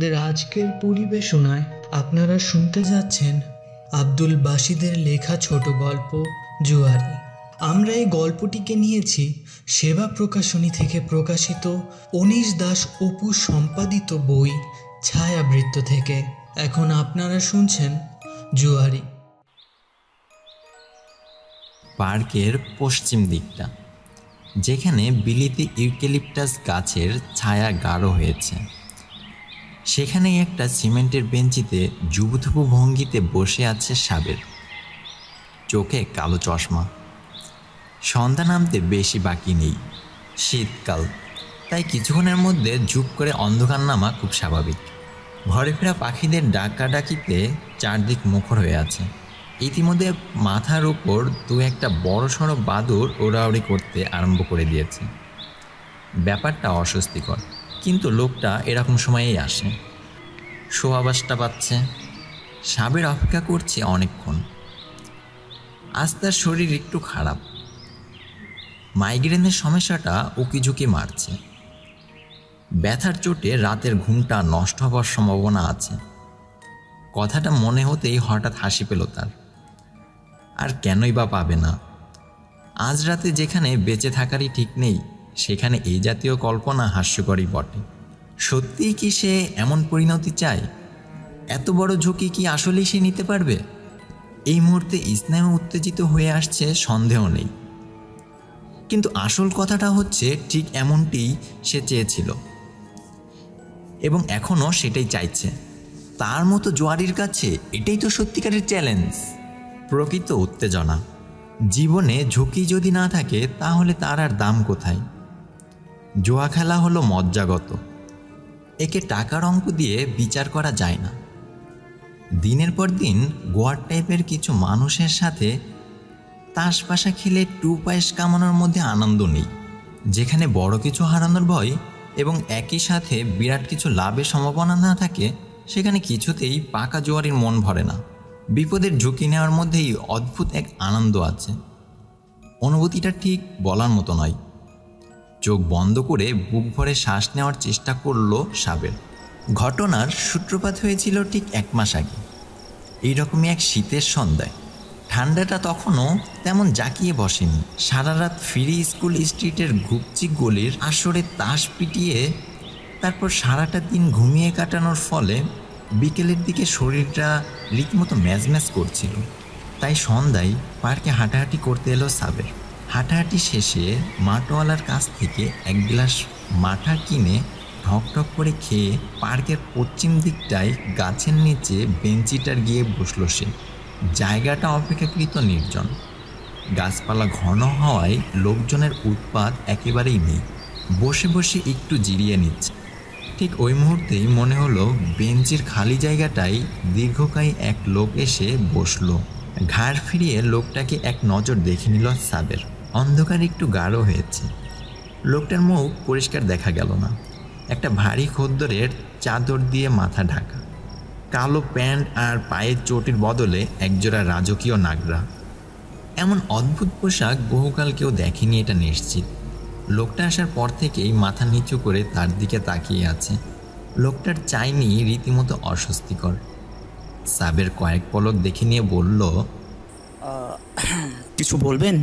আমাদের আজকের পরিবেশনায় আপনারা শুনতে যাচ্ছেন আব্দুল বাসিদের লেখা ছোট গল্প জুয়ারি। আমরা এই গল্পটিকে নিয়েছি সেবা প্রকাশনী থেকে প্রকাশিত অনিশ দাস অপু সম্পাদিত বই ছায়াবৃত্ত থেকে। এখন আপনারা শুনছেন জুয়ারি। পার্কের পশ্চিম দিকটা, যেখানে বিলিতি ইউক্যালিপটাস গাছের ছায়া গাঢ় হয়েছে, সেখানেই একটা সিমেন্টের বেঞ্চিতে জুবুথুবু ভঙ্গিতে বসে আছে সাবের, চোখে কালো চশমা। সন্ধ্যা নামতে বেশি বাকি নেই, শীতকাল, তাই কিছুক্ষণের মধ্যে ঝুপ করে অন্ধকার নামা খুব স্বাভাবিক। ঘরে ফেরা পাখিদের ডাকাডাকিতে চারদিক মুখর হয়ে আছে। ইতিমধ্যে মাথার উপর দু একটা বড় সড়ো বাদুড় ওড়াউড়ি করতে আরম্ভ করে দিয়েছে। ব্যাপারটা অস্বস্তিকর, কিন্তু লোকটা এরকম সময়েই আসে। শোয়াবাসটা পাচ্ছে। সাবের অপেক্ষা করছে অনেকক্ষণ। আজ তার শরীর একটু খারাপ, মাইগ্রেনের সমস্যাটা উকিঝুঁকি মারছে। ব্যথার চোটে রাতের ঘুমটা নষ্ট হবার সম্ভাবনা আছে। কথাটা মনে হতেই হঠাৎ হাসি পেল তার। আর কেনই বা পাবে না? আজ রাতে যেখানে বেঁচে থাকারই ঠিক নেই, সেখানে এই জাতীয় কল্পনা হাস্যকরই বটে। সত্যিই কি সে এমন পরিণতি চায়? এত বড় ঝুঁকি কি আসলেই সে নিতে পারবে? এই মুহূর্তে স্নেহ উত্তেজিত হয়ে আসছে, সন্দেহ নেই। কিন্তু আসল কথাটা হচ্ছে ঠিক এমনটি সে চেয়েছিল এবং এখনও সেটাই চাইছে। তার মতো জোয়ারির কাছে এটাই তো সত্যিকারের চ্যালেঞ্জ, প্রকৃত উত্তেজনা। জীবনে ঝুঁকি যদি না থাকে তাহলে তার আর দাম কোথায়? জুয়া খেলা হলো মজ্জাগত, একে টাকার অঙ্ক দিয়ে বিচার করা যায় না। দিনের পর দিন গোয়ার টাইপের কিছু মানুষের সাথে তাস পাশা খেলে টু পয়স কামানোর মধ্যে আনন্দ নেই। যেখানে বড় কিছু হারানোর ভয় এবং একই সাথে বিরাট কিছু লাভের সম্ভাবনা না থাকে, সেখানে কিছুতেই পাকা জোয়ারির মন ভরে না। বিপদের ঝুঁকি নেওয়ার মধ্যেই অদ্ভুত এক আনন্দ আছে। অনুভূতিটা ঠিক বলার মতো নয়। চোখ বন্ধ করে বুক ভরে শ্বাস নেওয়ার চেষ্টা করল সাবের। ঘটনার সূত্রপাত হয়েছিল ঠিক 1 মাস আগে, এইরকমই এক শীতের সন্ধ্যায়। ঠান্ডাটা তখনও তেমন জাঁকিয়ে বসেনি। সারা রাত ফিরি স্কুল স্ট্রিটের ঘুপচি গলির আসরে তাস পিটিয়ে তারপর সারাটা দিন ঘুমিয়ে কাটানোর ফলে বিকেলের দিকে শরীরটা রীতিমতো ম্যাজম্যাজ করছিল। তাই সন্ধ্যায় পার্কে হাঁটাহাঁটি করতে এলো সাবের। হাঁটাহাঁটি শেষে মাঠওয়ালার কাছ থেকে 1 গ্লাস মাঠা কিনে ঠকঠক করে খেয়ে পার্কের পশ্চিম দিকটায় গাছের নিচে বেঞ্চিটার গিয়ে বসল সে। জায়গাটা অপেক্ষাকৃত নির্জন, গাছপালা ঘন হওয়ায় লোকজনের উৎপাত একেবারেই নেই। বসে বসে একটু জিরিয়ে নিচ্ছে। ঠিক ওই মুহূর্তেই মনে হলো বেঞ্চির খালি জায়গাটায় দীর্ঘকায় এক লোক এসে বসল। ঘাড় ফিরিয়ে লোকটাকে এক নজর দেখে নিল সাবের। অন্ধকার একটু গাঢ় হয়েছে, লোকটার মুখ পরিষ্কার দেখা গেল না। একটা ভারী খদ্দরের চাদর দিয়ে মাথা ঢাকা, কালো প্যান্ট আর পায়ের চটির বদলে একজোড়া রাজকীয় নাগরা। এমন অদ্ভুত পোশাক বহুকাল কেউ দেখেনি, এটা নিশ্চিত। লোকটা আসার পর থেকেই মাথা নিচু করে তার দিকে তাকিয়ে আছে। লোকটার চাইনি রীতিমতো অস্বস্তিকর। সাবের কয়েক পলক দেখে নিয়ে বলল, কিছু বলবেন?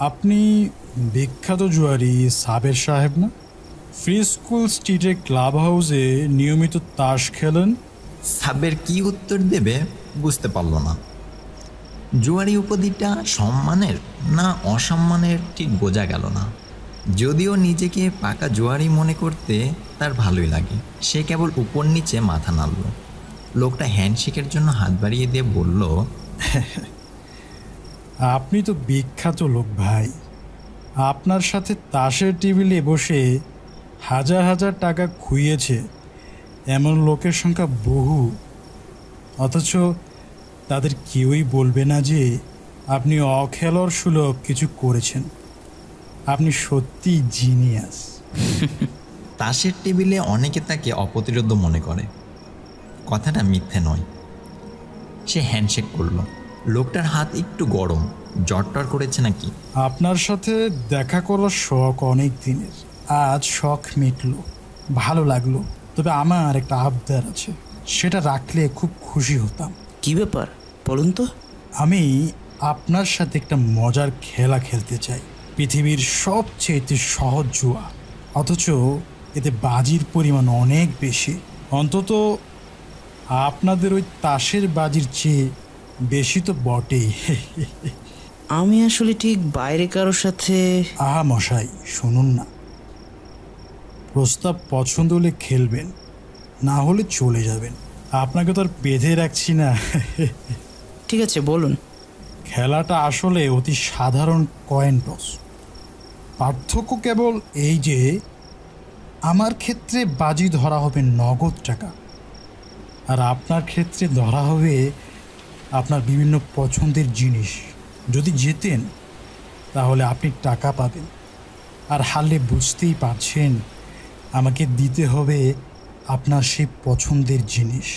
আপনি বিখ্যাত জুয়ারি সাবের সাহেব না? ফ্রি স্কুল স্ট্রিটের ক্লাব হাউসে নিয়মিত তাস খেলেন। সাবের কি উত্তর দেবে বুঝতে পারল না। জুয়ারি উপাধিটা সম্মানের না অসম্মানের ঠিক বোঝা গেল না। যদিও নিজেকে পাকা জুয়ারি মনে করতে তার ভালোই লাগে, সে কেবল উপর নিচে মাথা নাড়ল। লোকটা হ্যান্ডশেকের জন্য হাত বাড়িয়ে দিয়ে বলল, আপনি তো বিখ্যাত লোক ভাই। আপনার সাথে তাসের টেবিলে বসে হাজার হাজার টাকা খুইয়েছে এমন লোকের সংখ্যা বহু, অথচ তাদের কেউই বলবে না যে আপনি অখেলোয়াড় সুলভ কিছু করেছেন। আপনি সত্যি জিনিয়াস। তাসের টেবিলে অনেকে তাকে অপ্রতিরোধ মনে করে, কথাটা মিথ্যে নয়। সে হ্যান্ডশেক করল। লোকটার হাত একটু গরম, জটটর করেছে নাকি। আপনার সাথে দেখা করার শখ অনেক দিনের, আজ শখ মিটল। ভালো লাগলো, তবে আমার একটা আবদার আছে, সেটা রাখলে খুব খুশি হতাম। কি ব্যাপার বলুন তো? আমি আপনার সাথে একটা মজার খেলা খেলতে চাই, পৃথিবীর সবচেয়ে সহজ জুয়া, অথচ এতে বাজির পরিমাণ অনেক বেশি। অন্তত আপনাদের ওই তাসের বাজির চেয়ে বেশি তো বটেই। আমি আসলে ঠিক বাইরে কারোর সাথে। আহা মশাই, শুনুন না, প্রস্তাব পছন্দ হলে খেলবেন, না হলে চলে যাবেন, আপনাকে তো আর বেঁধে রাখছি না। ঠিক আছে, বলুন। খেলাটা আসলে অতি সাধারণ কয়েন টস। পার্থক্য কেবল এই যে আমার ক্ষেত্রে বাজি ধরা হবে নগদ টাকা, আর আপনার ক্ষেত্রে ধরা হবে আপনার বিভিন্ন পছন্দের জিনিস। যদি জেতেন তাহলে আপনি টাকা পাবেন, আর হারলে বুঝতেই পারছেন আমাকে দিতে হবে আপনার সেই পছন্দের জিনিস।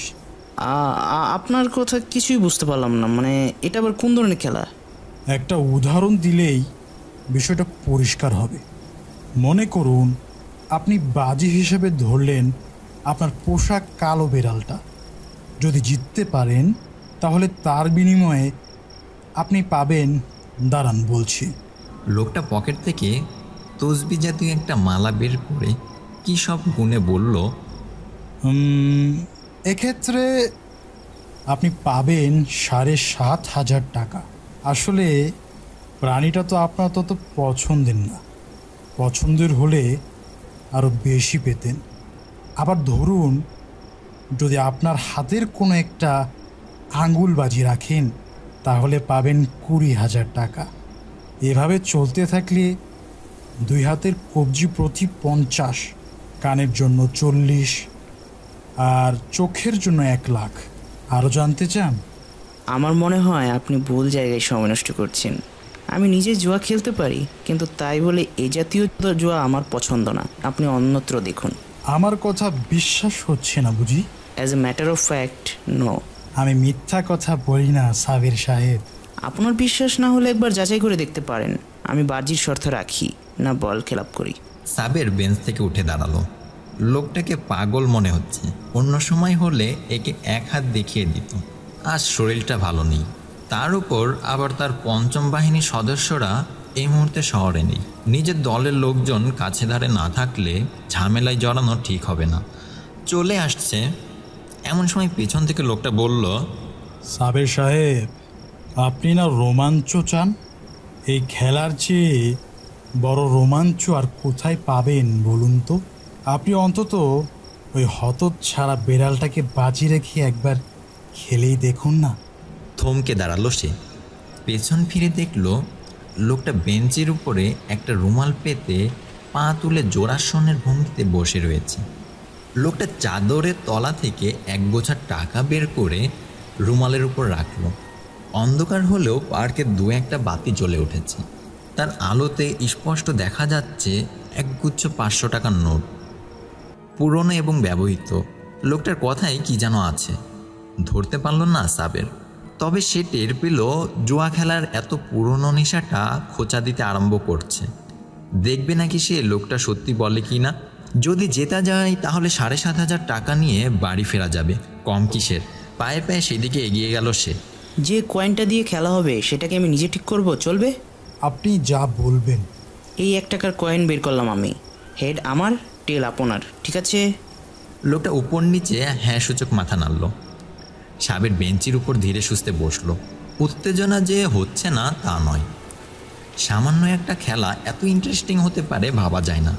আপনার কথা কিছুই বুঝতে পারলাম না, মানে এটা আবার কোন ধরনের খেলা? একটা উদাহরণ দিলেই বিষয়টা পরিষ্কার হবে। মনে করুন আপনি বাজি হিসেবে ধরলেন আপনার পোষা কালো বিড়ালটা। যদি জিততে পারেন তাহলে তার বিনিময়ে আপনি পাবেন, দাঁড়ান বলছি। লোকটা পকেট থেকে তসবি জাতীয় একটা মালা বের করে কী সব গুণে বলল, এক্ষেত্রে আপনি পাবেন 7,500 টাকা। আসলে প্রাণীটা তো আপনার তত পছন্দের না, পছন্দের হলে আরও বেশি পেতেন। আবার ধরুন যদি আপনার হাতের কোনো একটা আঙ্গুল বাজি রাখেন তাহলে পাবেন 20,000 টাকা। এভাবে চলতে থাকলে 2 হাতের কবজি প্রতি 50, কানের জন্য 40, আর চোখের জন্য 1 লাখ। আরও জানতে চান? আমার মনে হয় আপনি ভুল জায়গায় সময় নষ্ট করছেন। আমি নিজে জুয়া খেলতে পারি, কিন্তু তাই বলে এই জাতীয় জুয়া আমার পছন্দ না। আপনি অন্যত্র দেখুন। আমার কথা বিশ্বাস হচ্ছে না বুঝি? As a matter of fact, no. আমি মিথ্যা কথা বলি না সাবির সাহেব। আপনার বিশ্বাস না হলে একবার যাচাই করে দেখতে পারেন। আমি বাজির শর্ত রাখি না বল খেলাপ করি। সাবের বেঞ্চ থেকে উঠে দাঁড়ালো। লোকটাকে পাগল মনে হচ্ছে। অন্য সময় হলে একে 1 হাত দেখিয়ে দিত। আজ শরীরটা ভালো নেই, তার উপর আবার তার পঞ্চম বাহিনীর সদস্যরা এই মুহূর্তে শহরে নেই। নিজের দলের লোকজন কাছে ধারে না থাকলে ঝামেলায় জড়ানো ঠিক হবে না। চলে আসছে এমন সময় পেছন থেকে লোকটা বলল, সাবের সাহেব, আপনি না রোমাঞ্চ চান? এই খেলার চেয়ে বড় রোমাঞ্চ আর কোথায় পাবেন বলুন তো? আপনি অন্তত ওই হতচ্ছাড়া বেড়ালটাকে বাজি রেখে একবার খেলেই দেখুন না। থমকে দাঁড়ালো সে। পেছন ফিরে দেখল লোকটা বেঞ্চের উপরে একটা রুমাল পেতে পা তুলে জোড়াসনের ভঙ্গিতে বসে রয়েছে। লোকটা চাদরের তলা থেকে 1 গোছা টাকা বের করে রুমালের উপর রাখলো। অন্ধকার হলেও পার্কে 2-1টা বাতি জ্বলে উঠেছে। তার আলোতে স্পষ্ট দেখা যাচ্ছে 1 গুচ্ছ 500 টাকার নোট, পুরনো এবং ব্যবহৃত। লোকটার কথায় কি যেন আছে, ধরতে পারল না সাবের। তবে সে টের পেল জুয়া খেলার এত পুরনো নেশাটা খোঁচা দিতে আরম্ভ করছে। দেখবে নাকি সে লোকটা সত্যি বলে কি না। যদি জেতা যায় তাহলে 7,500 টাকা নিয়ে বাড়ি ফেরা যাবে। কম কিসের। পায়ে পায়ে সেদিকে এগিয়ে গেল সে। যে কয়েনটা দিয়ে খেলা হবে সেটাকে আমি নিজে ঠিক করব, চলবে? আপনি যা বলবেন। এই 1 টাকার কয়েন বের করলাম আমি। হেড আমার, টেল আপনার, ঠিক আছে? লোকটা উপর নিচে হ্যাঁ সূচক মাথা নাড়ল। সাবের বেঞ্চির উপর ধীরে সুস্থে বসল। উত্তেজনা যে হচ্ছে না তা নয়, সামান্য একটা খেলা এত ইন্টারেস্টিং হতে পারে ভাবা যায় না।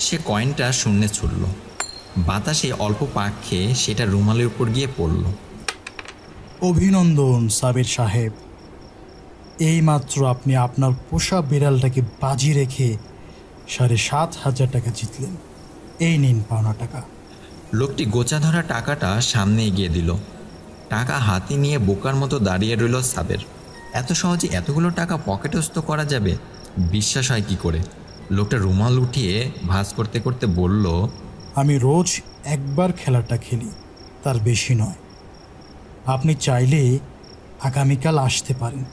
সে কয়েনটা শূন্যে ছুড়ল। বাতাসে অল্প পাক খেয়ে সেটা রুমালের উপর গিয়ে পড়ল। অভিনন্দন সাবির সাহেব, এইমাত্র আপনি আপনার পোষা বিড়ালটাকে বাজি রেখে 7,500 টাকা জিতলেন। এই নিন পাওনা টাকা। লোকটি গোছা ধরা টাকাটা সামনে এগিয়ে দিল। টাকা হাতে নিয়ে বোকার মতো দাঁড়িয়ে রইল সাবের। এত সহজে এতগুলো টাকা পকেটস্থ করা যাবে বিশ্বাস হয় কি করে? লোকটা রুমাল উঠিয়ে ভাঁজ করতে করতে বলল, আমি রোজ একবার খেলাটা খেলি, তার বেশি নয়। আপনি চাইলে আগামীকাল আসতে পারেন,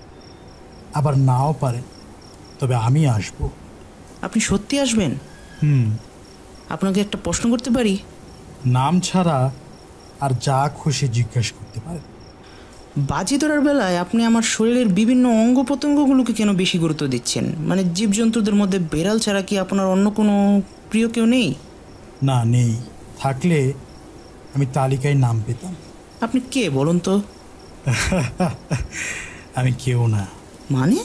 আবার নাও পারেন, তবে আমি আসব। আপনি সত্যি আসবেন? আপনাকে একটা প্রশ্ন করতে পারি? নাম ছাড়া আর যা খুশি জিজ্ঞাসা করতে পারেন। বাজি ধরার বেলায় আপনি আমার শরীরের বিভিন্ন অঙ্গ প্রত্যঙ্গগুলোকে কেন বেশি গুরুত্ব দিচ্ছেন? মানে জীবজন্তুদের মধ্যে বেড়াল ছাড়া কি আপনার অন্য কোনো প্রিয় কেউ নেই? না, নেই। থাকলে আমি তালিকায় নাম পেতাম। আপনি কে বলুন তো? আমি কেউ না। মানে?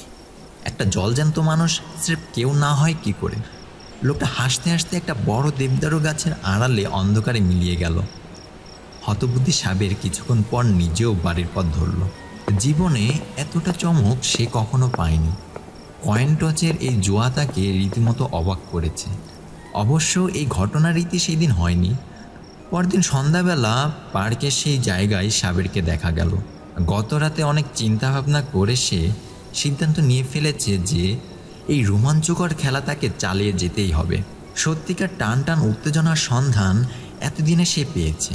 একটা জলজ্যান্ত মানুষ স্রেফ কেউ না হয় কি করে? লোকটা হাসতে হাসতে একটা বড় দেবদারু গাছের আড়ালে অন্ধকারে মিলিয়ে গেল। হতবুদ্ধি সাবের কিছুক্ষণ পর নিজেও বাড়ির পথ ধরল। জীবনে এতটা চমক সে কখনো পায়নি। কয়েন টচের এই জুয়া তাকে রীতিমতো অবাক করেছে। অবশ্য এই ঘটনা রীতি সেই দিন হয়নি। পরদিন সন্ধ্যাবেলা পার্কের সেই জায়গায় সাবেরকে দেখা গেল। গত রাতে অনেক চিন্তাভাবনা করে সে সিদ্ধান্ত নিয়ে ফেলেছে যে এই রোমাঞ্চকর খেলা তাকে চালিয়ে যেতেই হবে। সত্যিকার টান টান উত্তেজনার সন্ধান এতদিনে সে পেয়েছে।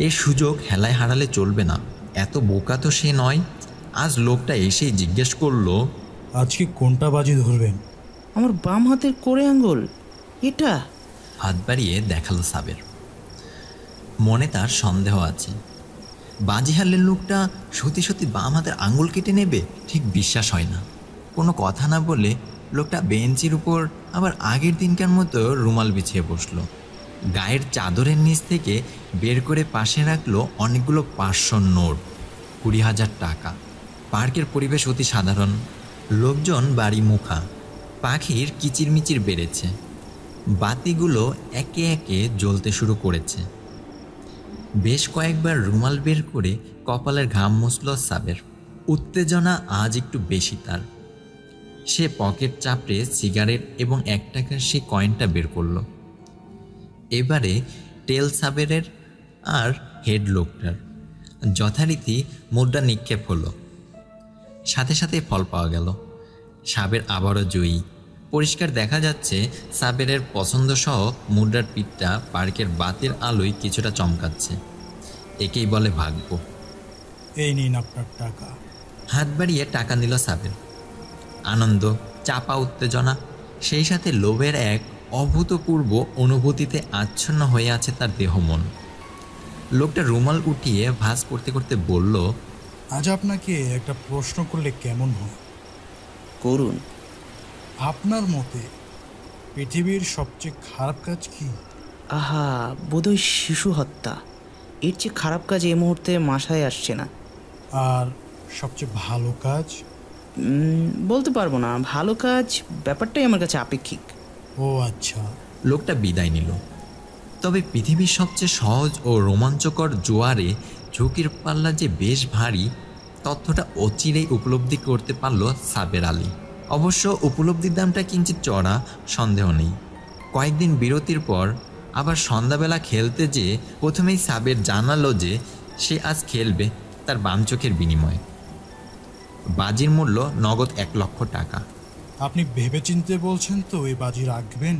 এই সুযোগ হেলায় হারালে চলবে না। এত বোকা তো সে নয়। আজ লোকটা এসেই জিজ্ঞেস করলো, আজকে কোনটা বাজি ধরবেন? আমার বাম হাতের কোড়ে আঙ্গুল এটা। হাত বাড়িয়ে দেখালো সাবের। মনে তার সন্দেহ আছে, বাজি হারলে লোকটা সত্যি সত্যি বাম হাতের আঙুল কেটে নেবে। ঠিক বিশ্বাস হয় না। কোনো কথা না বলে লোকটা বেঞ্চের উপর আবার আগের দিনকার মতো রুমাল বিছিয়ে বসলো। গায়ের চাদরের নিচ থেকে বের করে পাশে রাখলো অনেকগুলো 500 নোট, 20,000 টাকা। পার্কের পরিবেশ অতি সাধারণ। লোকজন বাড়ি মুখা। পাখির কিচিরমিচির বেড়েছে। বাতিগুলো একে একে জ্বলতে শুরু করেছে। বেশ কয়েকবার রুমাল বের করে কপালের ঘাম মুছল সাবের। উত্তেজনা আজ একটু বেশি তার। সে পকেট চাপড়ে সিগারেট এবং 1 টাকার সেই কয়েনটা বের করলো। এবারে টেল সাবেরের আর হেড লোকটার যথারীতি মুদ্রা নিক্ষেপ হলো। সাথে সাথে ফল পাওয়া গেল। সাবের আবারও জয়ী। পরিষ্কার দেখা যাচ্ছে সাবেরের পছন্দসহ মুদ্রার পিঠটা পার্কের বাতির আলোয় কিছুটা চমকাচ্ছে। একেই বলে ভাগ্য। এই নিন আপনার টাকা। হাত বাড়িয়ে টাকা নিল সাবের। আনন্দ, চাপা উত্তেজনা, সেই সাথে লোভের এক অভূতপূর্ব অনুভূতিতে আচ্ছন্ন হয়ে আছে তার দেহ মন। লোকটা রুমাল উঠিয়ে ভাঁজ করতে করতে বলল, আজ আপনাকে একটা প্রশ্ন করলে কেমন হয়? করুন। আপনার মতে পৃথিবীর সবচেয়ে খারাপ কাজ কি? আহা, বোধহয় শিশু হত্যা। এর চেয়ে খারাপ কাজ এই মুহূর্তে মাথায় আসছে না। আর সবচেয়ে ভালো কাজ? বলতে পারবো না। ভালো কাজ ব্যাপারটাই আমার কাছে আপেক্ষিক। ও আচ্ছা। লোকটা বিদায় নিল। তবে পৃথিবীর সবচেয়ে সহজ ও রোমাঞ্চকর জোয়ারে ঝুঁকির পাল্লা যে বেশ ভারী, তথ্যটা অচিরেই উপলব্ধি করতে পারল সাবের আলী। অবশ্য উপলব্ধির দামটা কিঞ্চিত চড়া, সন্দেহ নেই। কয়েকদিন বিরতির পর আবার সন্ধ্যাবেলা খেলতে যেয়ে প্রথমেই সাবের জানালো যে সে আজ খেলবে তার বাম চোখের বিনিময়ে। বাজির মূল্য নগদ 1 লক্ষ টাকা। আপনি ভেবেচিন্তে বলছেন তো এই বাজি রাখবেন?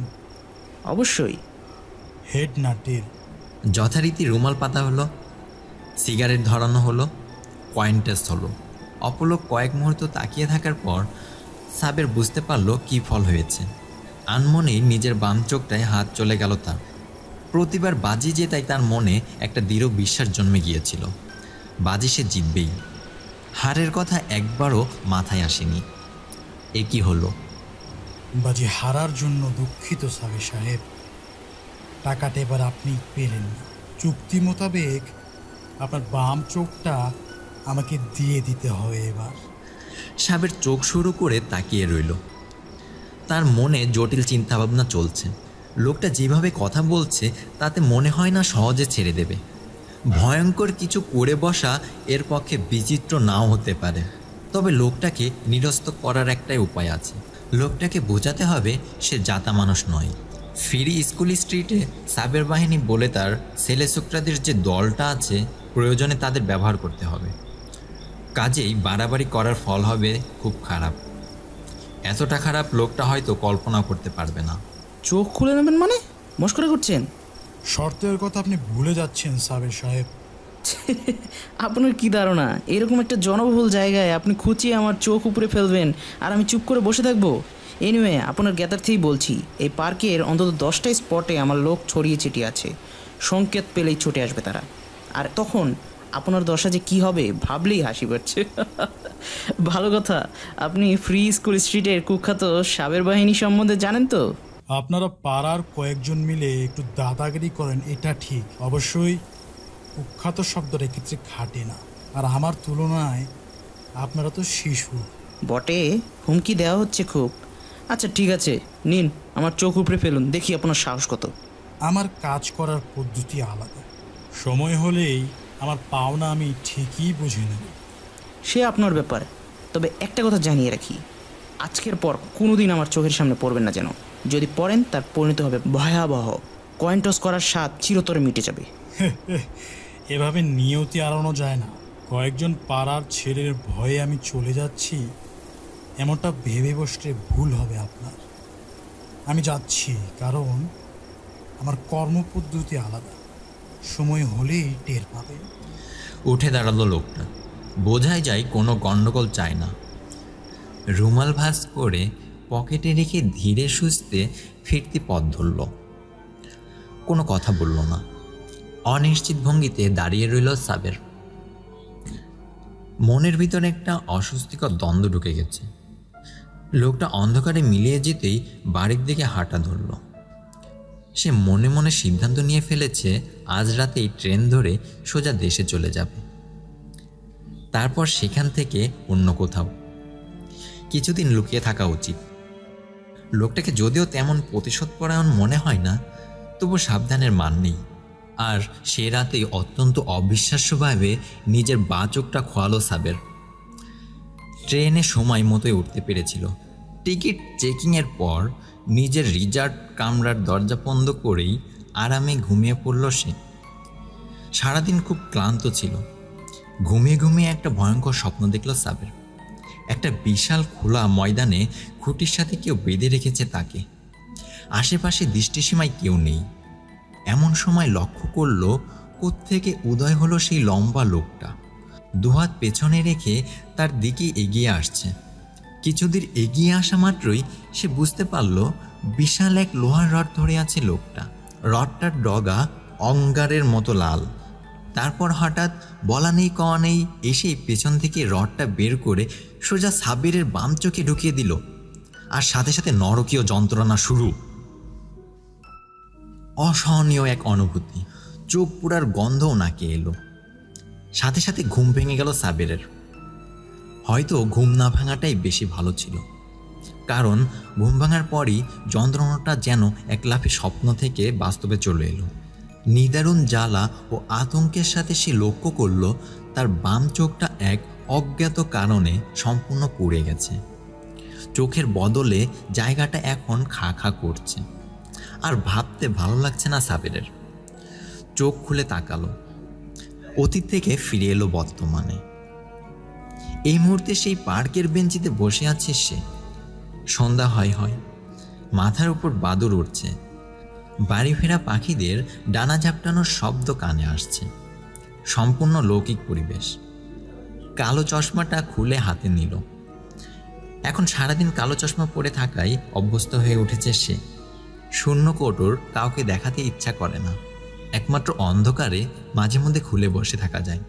অবশ্যই। হেড না টেল? যথারীতি রুমাল পাতা হলো, সিগারেট ধরানো হলো, কয়েন টেস্ট হলো। অপলক কয়েক মুহূর্ত তাকিয়ে থাকার পর সাবের বুঝতে পারল কী ফল হয়েছে। আনমনেই নিজের বাম চোখটায় হাত চলে গেল তার। প্রতিবার বাজি জেতাই তার মনে একটা দৃঢ় বিশ্বাস জন্মে গিয়েছিল, বাজি সে জিতবেই। হারের কথা একবারও মাথায় আসেনি। এ কি হলো? বাজি হারার জন্য দুঃখিত সাবের সাহেব। টাকাটা এবার আপনি পেলেন না। চুক্তি মোতাবেক আপনার বাম চোখটা আমাকে দিয়ে দিতে হবে এবার। সাবের চোখ শুরু করে তাকিয়ে রইল। তার মনে জটিল চিন্তাভাবনা চলছে। লোকটা যেভাবে কথা বলছে তাতে মনে হয় না সহজে ছেড়ে দেবে। ভয়ঙ্কর কিছু করে বসা এর পক্ষে বিচিত্র নাও হতে পারে। তবে লোকটাকে নিরস্ত করার একটাই উপায় আছে। লোকটাকে বোঝাতে হবে সে জাতা মানুষ নয়। ফিরি স্কুল স্ট্রিটে সাবের বাহিনী বলে তার ছেলে ছোকরাদের যে দলটা আছে, প্রয়োজনে তাদের ব্যবহার করতে হবে। কাজেই বাড়াবাড়ি করার ফল হবে খুব খারাপ। এতটা খারাপ লোকটা হয়তো কল্পনা করতে পারবে না। চোখ খুলে নেবেন মানে? মস্করা করছেন? শর্তের কথা আপনি ভুলে যাচ্ছেন সাবের সাহেব। আপনার কি ধারণা এরকম একটা জনবহুল জায়গায় আপনি খুঁচিয়ে আমার চোখ উপরে ফেলবেন আর আমি চুপ করে বসে থাকবো? এনিওয়ে, আপনার জ্ঞাতার্থেই বলছি, এই পার্কের অন্তত 10টা স্পটে আমার লোক ছড়িয়ে ছিটিয়ে আছে। সংকেত পেলেই ছুটে আসবে তারা। আর তখন আপনার দশা যে কী হবে ভাবলেই হাসি পাচ্ছে। ভালো কথা, আপনি ফ্রি স্কুল স্ট্রিটের কুখ্যাত সাবের বাহিনী সম্বন্ধে জানেন তো? আপনারা পাড়ার কয়েকজন মিলে একটু দাদাগিরি করেন, এটা ঠিক। অবশ্যই কুখ্যাত শব্দটা এক্ষেত্রে খাটে না। আর আমার তুলনায় আপনারা তো শিশু। বটে, হুমকি দেওয়া হচ্ছে খুব। আচ্ছা ঠিক আছে, নিন আমার চোখ উপড়ে ফেলুন, দেখি আপনার সাহস কত। আমার কাজ করার পদ্ধতি আলাদা। সময় হলেই আমার পাওনা আমি ঠিকই বুঝে নেব। সে আপনার ব্যাপার। তবে একটা কথা জানিয়ে রাখি, আজকের পর কোনোদিন আমার চোখের সামনে পড়বেন না যেন। যদি পড়েন তার পরিণত হবে ভয়াবহ। কয়েন টস করার স্বাদ চিরতরে মিটে যাবে। এভাবে নিয়তি আড়ানো যায় না। কয়েকজন পাড়ার ছেলের ভয়ে আমি চলে যাচ্ছি, এমনটা ভেবে বসলে ভুল হবে আপনার। আমি যাচ্ছি, কারণ আমার কর্মপদ্ধতি আলাদা। সময় হলেই টের পাবে। উঠে দাঁড়ালো লোকটা। বোঝাই যায় কোনো গণ্ডগোল চায় না। রুমাল ভাঁজ করে পকেটে রেখে ধীরে সুস্থে ফিরতি পথ ধরল। কোনো কথা বলল না। অনিশ্চিত ভঙ্গিতে দাঁড়িয়ে রইল সাবের। মনের ভিতরে একটা অস্বস্তিকর দ্বন্দ্ব ঢুকে গেছে। লোকটা অন্ধকারে মিলিয়ে যেতেই বাড়ির দিকে হাঁটা ধরল। সে মনে মনে সিদ্ধান্ত নিয়ে ফেলেছে আজ রাতেই ট্রেন ধরে সোজা দেশে চলে যাবে, তারপর সেখান থেকে অন্য কোথাও। কিছুদিন লুকিয়ে থাকা উচিত। লোকটাকে যদিও তেমন প্রতিশোধপরায়ণ মনে হয় না, তবু সাবধানের মান নেই। আর সে রাতেই অত্যন্ত অবিশ্বাস্যভাবে নিজের বাঁ চোখটা খোয়ালো সাবের। ট্রেনে সময় মতোই উঠতে পেরেছিল। টিকিট চেকিংয়ের পর নিজের রিজার্ভ কামরার দরজা বন্ধ করেই আরামে ঘুমিয়ে পড়ল সে। সারাদিন খুব ক্লান্ত ছিল। ঘুমিয়ে ঘুমিয়ে একটা ভয়ঙ্কর স্বপ্ন দেখল সাবের। একটা বিশাল খোলা ময়দানে খুঁটির সাথে কেউ বেঁধে রেখেছে তাকে। আশেপাশে দৃষ্টিসীমায় কেউ নেই। এমন সময় লক্ষ্য করল কোত্থেকে উদয় হলো সেই লম্বা লোকটা। দুহাত পেছনে রেখে তার দিকে এগিয়ে আসছে। কিছুদূর এগিয়ে আসা মাত্রই সে বুঝতে পারল বিশাল এক লোহার রড ধরে আছে লোকটা। রডটার ডগা অঙ্গারের মতো লাল। তারপর হঠাৎ বলা নেই কওয়া নেই এসেই পেছন থেকে রডটা বের করে সোজা সাবেরের বাম চোখে ঢুকিয়ে দিল। আর সাথে সাথে নরকীয় যন্ত্রণা শুরু। অসহনীয় এক অনুভূতি। চোখ পুরার গন্ধও নাকে এলো। সাথে সাথে ঘুম ভেঙে গেল সাবেরের। হয়তো ঘুম না ভাঙাটাই বেশি ভালো ছিল, কারণ ঘুম ভাঙার পরই যন্ত্রণাটা যেন এক লাফে স্বপ্ন থেকে বাস্তবে চলে এলো। নিদারুণ জ্বালা ও আতঙ্কের সাথে সে লক্ষ্য করল তার বাম চোখটা এক অজ্ঞাত কারণে সম্পূর্ণ পুড়ে গেছে। চোখের বদলে জায়গাটা এখন খা খা করছে। আর ভাবতে ভালো লাগছে না সাবেরের। চোখ খুলে তাকালো। অতীত থেকে ফিরে এলো বর্তমানে। এই মুহূর্তে সেই পার্কের বেঞ্চিতে বসে আছে সে। সন্ধ্যা হয়, মাথার উপর বাদুড় উঠছে। বাড়ি ফেরা পাখিদের ডানা ঝাপটানোর শব্দ কানে আসছে। সম্পূর্ণ লৌকিক পরিবেশ। কালো চশমাটা খুলে হাতে নিল। এখন সারাদিন কালো চশমা পরে থাকায় অভ্যস্ত হয়ে উঠেছে সে। শূন্য কোটর কাউকে দেখাতে ইচ্ছা করে না। একমাত্র অন্ধকারে মাঝে মধ্যে খুলে বসে থাকা যায়।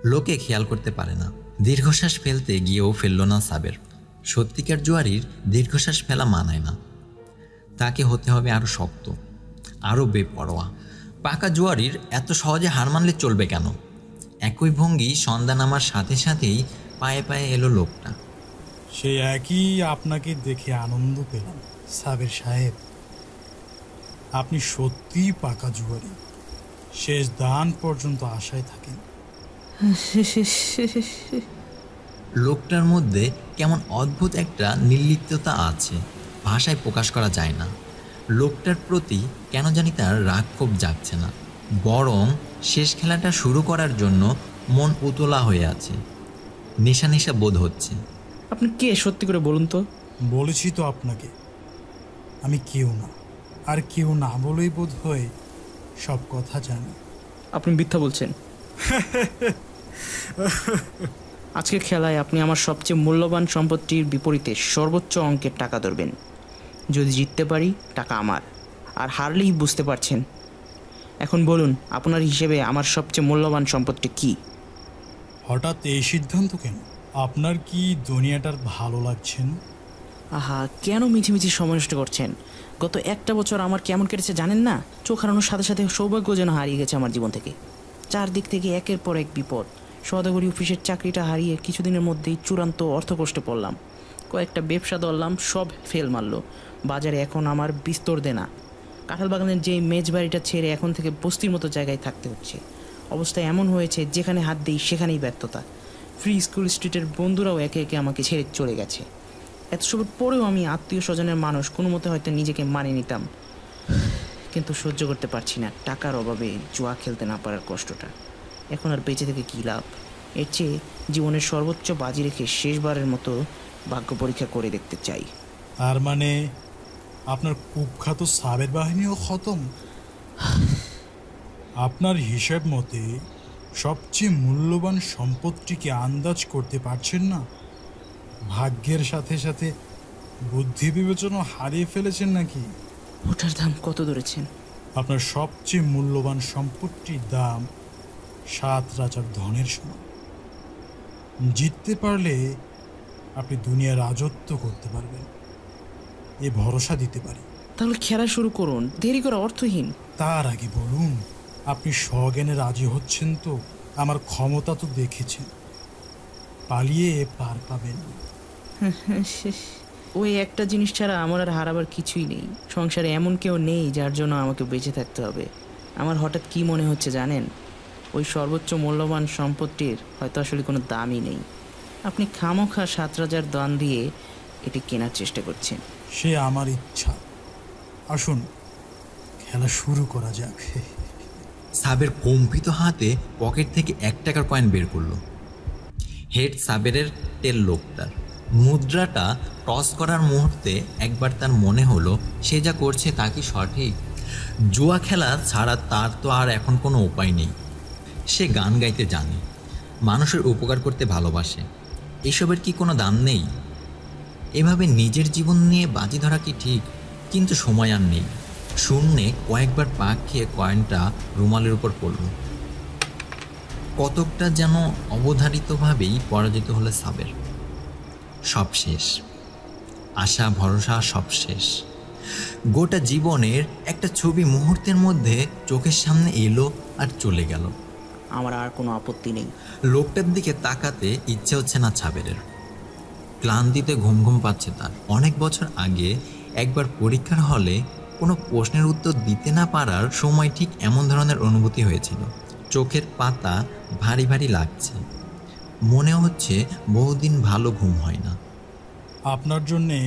লোকে খেয়াল করতে পারে না। দীর্ঘশ্বাস ফেলতে গিয়েও ফেলল না সাবের। সত্যিকার জুয়ারির দীর্ঘশ্বাস ফেলা মানায় না। তাকে হতে হবে আরও শক্ত, আরও বেপরোয়া। পাকা জুয়ারির এত সহজে হার মানলে চলবে কেন? একই ভঙ্গি সন্ধ্যা নামার সাথে সাথেই পায়ে পায়ে এলো লোকটা। সে একই আপনাকে দেখে আনন্দ পেলাম সাবের সাহেব। আপনি সত্যিই পাকা জুয়ারি। শেষ দান পর্যন্ত আশায় থাকেন। লোকটার মধ্যে কেমন অদ্ভুত একটা নির্লিপ্ততা আছে, ভাষায় প্রকাশ করা যায় না। লোকটার প্রতি কেন জানি তার রাগ ক্ষোভ জাগছে না, বরং শেষ খেলাটা শুরু করার জন্য মন উতলা হয়ে আছে। নেশা নেশা বোধ হচ্ছে। আপনি কে সত্যি করে বলুন তো? বলেছি তো আপনাকে, আমি কেউ না। আর কেউ না বলেই বোধ হয় সব কথা জানি। আপনি মিথ্যা বলছেন। আজকের খেলায় আপনি আমার সবচেয়ে মূল্যবান সম্পত্তির বিপরীতে সর্বোচ্চ অঙ্কের টাকা ধরবেন। যদি জিততে পারি টাকা আমার, আর হারলেই বুঝতে পারছেন। এখন বলুন, আপনার হিসেবে আমার সবচেয়ে মূল্যবান সম্পত্তি কি? হঠাৎ এই সিদ্ধান্ত কেন? আপনার কি দুনিয়াটার ভালো লাগছে না? আহা, কেন মিছিমিছি সময় নষ্ট করছেন? গত একটা বছর আমার কেমন কেটেছে জানেন না? চোখ হারানোর সাথে সাথে সৌভাগ্য যেন হারিয়ে গেছে আমার জীবন থেকে। চারদিক থেকে একের পর এক বিপদ। সওদাগরি অফিসের চাকরিটা হারিয়ে কিছুদিনের মধ্যেই চূড়ান্ত অর্থকষ্টে পড়লাম। কয়েকটা ব্যবসা ধরলাম, সব ফেল মারলো। বাজারে এখন আমার বিস্তর দেনা। কাঁঠাল বাগানের যেই মেজ বাড়িটা ছেড়ে এখন থেকে বস্তির মতো জায়গায় থাকতে হচ্ছে। অবস্থা এমন হয়েছে যেখানে হাত দিই সেখানেই ব্যর্থতা। ফ্রি স্কুল স্ট্রিটের বন্ধুরাও একে একে আমাকে ছেড়ে চলে গেছে। এত সবের পরেও আমি আত্মীয় স্বজনের মানুষ, কোনো মতে হয়তো নিজেকে মানিয়ে নিতাম, কিন্তু সহ্য করতে পারছি না টাকার অভাবে জুয়া খেলতে না পারার কষ্টটা। এখন আর বেঁচে থেকে কী লাভ? এর চেয়ে জীবনের সর্বোচ্চ বাজি রেখে শেষবারের মতো ভাগ্য পরীক্ষা করে দেখতে চাই। তার মানে আপনার কুখ্যাত সাবের বাহিনীও খতম? আপনার হিসেব মতে সবচেয়ে মূল্যবান সম্পত্তিকে আন্দাজ করতে পারছেন না? ভাগ্যের সাথে সাথে বুদ্ধি বিবেচনা হারিয়ে ফেলেছেন নাকি? ওটার দাম কত ধরেছেন? আপনার সবচেয়ে মূল্যবান সম্পত্তির দাম 7 রাজার ধনের সমান। জিততে পারলে আপনি দুনিয়ার রাজত্ব করতে পারবেন, এ ভরসা দিতে পারি। তাহলে খেলা শুরু করুন, দেরি করা অর্থহীন। তার আগে বলুন, আপনি সজ্ঞানে রাজি হচ্ছেন তো? আমার ক্ষমতা তো দেখেছেন, পালিয়ে পার পাবেন না। ওই একটা জিনিস ছাড়া আমার আর হারাবার কিছুই নেই। সংসারে এমন কেউ নেই যার জন্য আমাকে বেঁচে থাকতে হবে। আমার হঠাৎ কি মনে হচ্ছে জানেন? ওই সর্বোচ্চ মূল্যবান সম্পত্তির হয়তো আসলে কোনো দামই নেই। আপনি খামোখা 7 রাজার দান দিয়ে এটি কেনার চেষ্টা করছেন। সে আমার ইচ্ছা। আসুন খেলা শুরু করা যাক। সাবের কম্পিত হাতে পকেট থেকে 1 টাকার কয়েন বের করলো। হেড সাবেরের তেল লোকটার মুদ্রাটা টস করার মুহূর্তে একবার তার মনে হলো সে যা করছে তা কি সঠিক? জুয়া খেলা ছাড়া তার তো আর এখন কোনো উপায় নেই। সে গান গাইতে জানে, মানুষের উপকার করতে ভালোবাসে। এসবের কি কোনো দাম নেই? এভাবে নিজের জীবন নিয়ে বাজি ধরা কি ঠিক? কিন্তু সময় আর নেই। শূন্যে কয়েকবার পাক খেয়ে কয়েনটা রুমালের উপর পড়ল। কতকটা যেন অবধারিতভাবেই পরাজিত হলো সাবের। সব শেষ, আশা ভরসা সব শেষ। গোটা জীবনের একটা ছবি মুহূর্তের মধ্যে চোখের সামনে এলো আর চলে গেল। আমার আর কোনো আপত্তি নেই। লোকটার দিকে তাকাতে ইচ্ছে হচ্ছে না সাবেরের। ক্লান্তিতে ঘুম ঘুম পাচ্ছে তার। অনেক বছর আগে একবার পরীক্ষার হলে কোনো প্রশ্নের উত্তর দিতে না পারার সময় ঠিক এমন ধরনের অনুভূতি হয়েছিল। চোখের পাতা ভারী ভারী লাগছে, মনে হচ্ছে বহুদিন ভালো ঘুম হয় না। আপনার জন্যে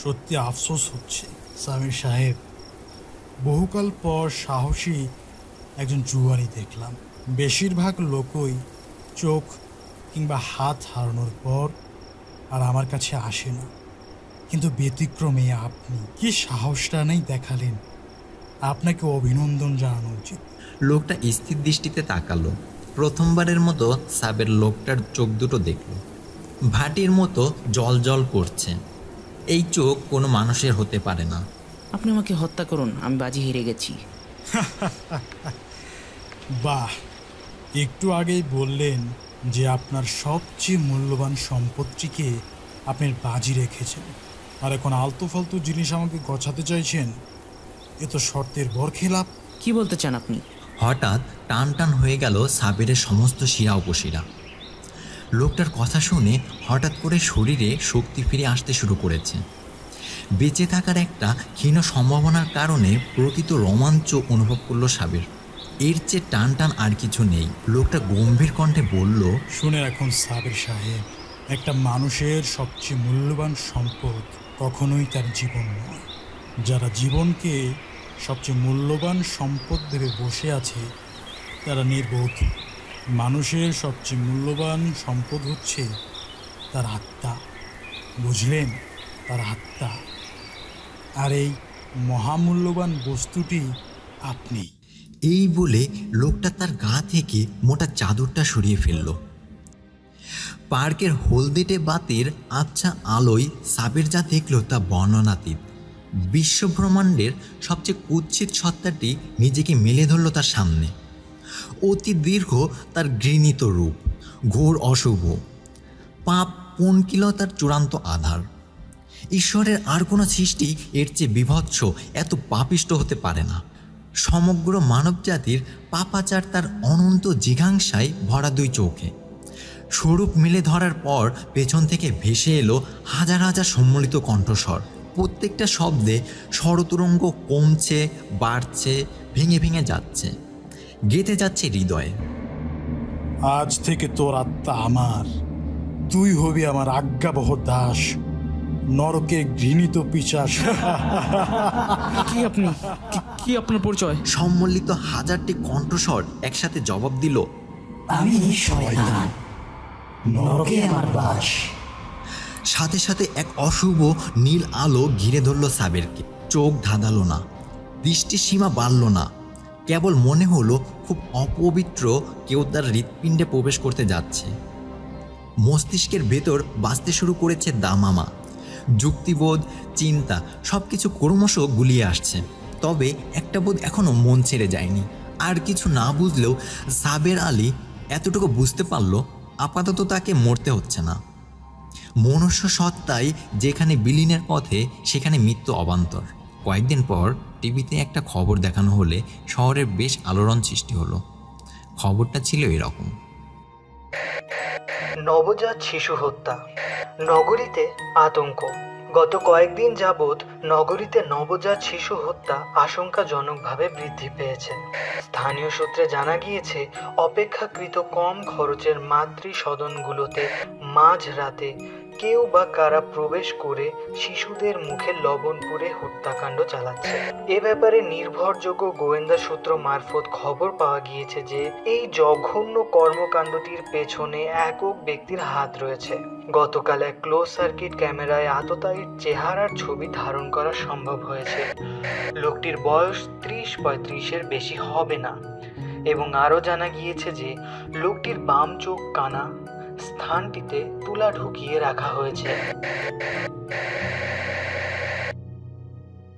সত্যি আফসোস হচ্ছে সামির সাহেব। বহুকাল পর সাহসী একজন জুয়ারি দেখলাম। বেশিরভাগ লোকই চোখ কিংবা হাত হারানোর পর আর আমার কাছে আসে না, কিন্তু ব্যতিক্রমে আপনি কি সাহসটা নেই দেখালেন। আপনাকে অভিনন্দন জানানো উচিত। লোকটা স্থির দৃষ্টিতে তাকালো। প্রথমবারের মতো সাবের লোকটার চোখ দুটো দেখল, ভাটির মতো জল জল করছে। এই চোখ কোনো মানুষের হতে পারে না। আপনি আমাকে হত্যা করুন, আমি বাজি হেরে গেছি। বাহ, একটু আগেই বললেন যে আপনার সবচেয়ে মূল্যবান সম্পত্তিকে আপনি বাজি রেখেছেন, আর এখন আলতু ফালতু জিনিস আমাকে গছাতে চাইছেন। এ তো শর্তের বরখেলাপ। কি বলতে চান আপনি? হঠাৎ টান টান হয়ে গেল সাবেরের সমস্ত শিরা উপশিরা। লোকটার কথা শুনে হঠাৎ করে শরীরে শক্তি ফিরে আসতে শুরু করেছে। বেঁচে থাকার একটা ক্ষীণ সম্ভাবনার কারণে প্রকৃত রোমাঞ্চ অনুভব করলো সাবের। এর চেয়ে টান টান আর কিছু নেই। লোকটা গম্ভীর কণ্ঠে বলল, শুনে রাখুন সাবের সাহেব, একটা মানুষের সবচেয়ে মূল্যবান সম্পদ কখনোই তার জীবন নয়। যারা জীবনকে সবচেয়ে মূল্যবান সম্পদ ভেবে বসে আছে তারা নির্বোধ। মানুষের সবচেয়ে মূল্যবান সম্পদ হচ্ছে তার আত্মা, বুঝলেন? তার আত্মা। আর এই মহামূল্যবান বস্তুটি আপনি। এই বলে লোকটা তার গা থেকে মোটা চাদরটা সরিয়ে ফেলল। পার্কের হলদেটে বাতির আচ্ছা আলোয় সাবের যা দেখল তা বর্ণনাতীত। বিশ্বব্রহ্মাণ্ডের সবচেয়ে কুৎসিত সত্তাটি নিজেকে মেলে ধরল তার সামনে। অতি দীর্ঘ তার ঘৃণিত রূপ, ঘোর অশুভ, পাপ পঙ্কিলতার চূড়ান্ত আধার। ঈশ্বরের আর কোনো সৃষ্টি এর চেয়ে বিভৎস, এত পাপিষ্ট হতে পারে না। সমগ্র মানবজাতির পাপাচার তার অনন্ত জিঘাংসায় ভরা দুই চোখে। স্বরূপ মেলে ধরার পর পেছন থেকে ভেসে এলো হাজার হাজার সম্মিলিত কণ্ঠস্বর। প্রত্যেকটা শব্দে স্বরতরঙ্গ কমছে, বাড়ছে, ভেঙে ভেঙে যাচ্ছে, গেঁথে যাচ্ছে হৃদয়ে। আজ থেকে তোর আত্মা আমার, তুই হবি আমার আজ্ঞাবহ দাস, নরকের ঘৃণিত পিশাচ। কি আপনি? কি আপনার পরিচয়? সম্মিলিত হাজারটি কণ্ঠস্বর একসাথে জবাব দিল, আমি শয়তান, নরকে আমার বাস। সাথে সাথে এক অশুভ নীল আলো ঘিরে ধরল সাবেরকে। চোখ ধাঁধালো না, দৃষ্টির সীমা বাড়ল না, কেবল মনে হলো খুব অপবিত্র কেউ তার হৃৎপিণ্ডে প্রবেশ করতে যাচ্ছে। মস্তিষ্কের ভেতর বাঁচতে শুরু করেছে দামামা। যুক্তিবোধ, চিন্তা সব কিছু ক্রমশ গুলিয়ে আসছে। তবে একটা বোধ এখনও মন ছেড়ে যায়নি। আর কিছু না বুঝলেও সাবের আলী এতটুকু বুঝতে পারল, আপাতত তাকে মরতে হচ্ছে না। মনুষ্য সত্তায় যেখানে বিলীনের পথে, সেখানে মৃত্যু অবান্তর। কয়েকদিন পর টিভিতে একটা খবর দেখানো হলে শহরের বেশ আলোড়ন সৃষ্টি হলো। খবরটা ছিল এরকম: নবজাত শিশু হত্যা, নগরীতে আতঙ্ক। গত কয়েকদিন যাবৎ নগরীতে নবজাত শিশু হত্যা আশঙ্কাজনকভাবে বৃদ্ধি পেয়েছে। স্থানীয় সূত্রে জানা গিয়েছে, অপেক্ষাকৃত কম খরচের মাতৃসদনগুলোতে মাঝরাতে কেউ বা কারা প্রবেশ করে শিশুদের মুখে লবণ পুড়ে হত্যাকাণ্ড চালাচ্ছে। এ ব্যাপারে নির্ভরযোগ্য গোয়েন্দা সূত্র মারফত খবর পাওয়া গিয়েছে যে এই জঘন্য কর্মকাণ্ডটির পেছনে একক ব্যক্তির হাত রয়েছে। গতকাল এক ক্লোজ সার্কিট ক্যামেরায় আততায়ীর চেহারার ছবি ধারণ করা সম্ভব হয়েছে। লোকটির বয়স 30-35-এর বেশি হবে না, এবং আরও জানা গিয়েছে যে লোকটির বাম চোখ কানা স্থানটিতে তুলা ঢুকিয়ে রাখা হয়েছে।